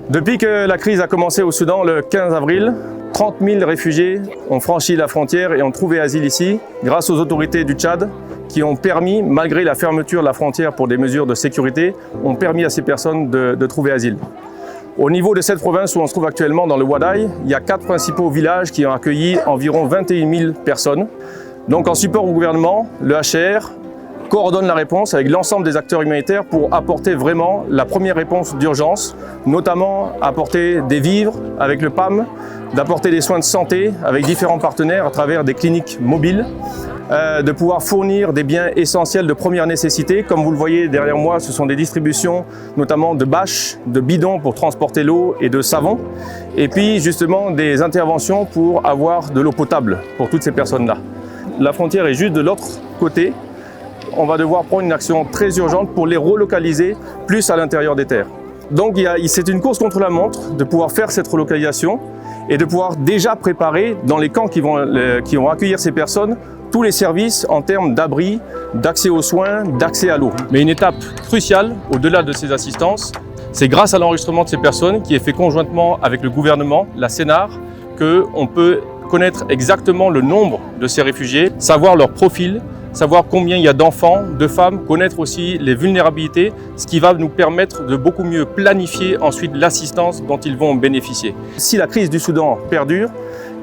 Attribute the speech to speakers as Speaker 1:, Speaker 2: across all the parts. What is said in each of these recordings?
Speaker 1: Depuis que la crise a commencé au Soudan le 15 avril, 30 000 réfugiés ont franchi la frontière et ont trouvé asile ici grâce aux autorités du Tchad qui ont permis, malgré la fermeture de la frontière pour des mesures de sécurité, ont permis à ces personnes de trouver asile. Au niveau de cette province où on se trouve actuellement, dans le Ouaddaï, il y a 4 principaux villages qui ont accueilli environ 21 000 personnes. Donc en support au gouvernement, le HCR coordonne la réponse avec l'ensemble des acteurs humanitaires pour apporter vraiment la première réponse d'urgence, notamment apporter des vivres avec le PAM, d'apporter des soins de santé avec différents partenaires à travers des cliniques mobiles, de pouvoir fournir des biens essentiels de première nécessité. Comme vous le voyez derrière moi, ce sont des distributions notamment de bâches, de bidons pour transporter l'eau et de savon. Et puis justement des interventions pour avoir de l'eau potable pour toutes ces personnes-là. La frontière est juste de l'autre côté. On va devoir prendre une action très urgente pour les relocaliser plus à l'intérieur des terres. Donc c'est une course contre la montre de pouvoir faire cette relocalisation et de pouvoir déjà préparer dans les camps qui vont accueillir ces personnes tous les services en termes d'abri, d'accès aux soins, d'accès à l'eau. Mais une étape cruciale au-delà de ces assistances, c'est grâce à l'enregistrement de ces personnes qui est fait conjointement avec le gouvernement, la CNAR, qu'on peut connaître exactement le nombre de ces réfugiés, savoir leur profil, savoir combien il y a d'enfants, de femmes, connaître aussi les vulnérabilités, ce qui va nous permettre de beaucoup mieux planifier ensuite l'assistance dont ils vont bénéficier. Si la crise du Soudan perdure,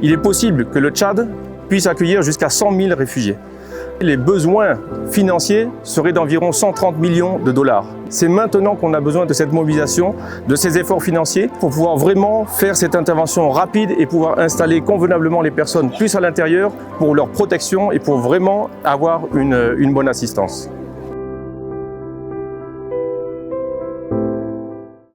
Speaker 1: il est possible que le Tchad puisse accueillir jusqu'à 100 000 réfugiés. Les besoins financiers seraient d'environ 130 millions de dollars. C'est maintenant qu'on a besoin de cette mobilisation, de ces efforts financiers pour pouvoir vraiment faire cette intervention rapide et pouvoir installer convenablement les personnes plus à l'intérieur pour leur protection et pour vraiment avoir une bonne assistance.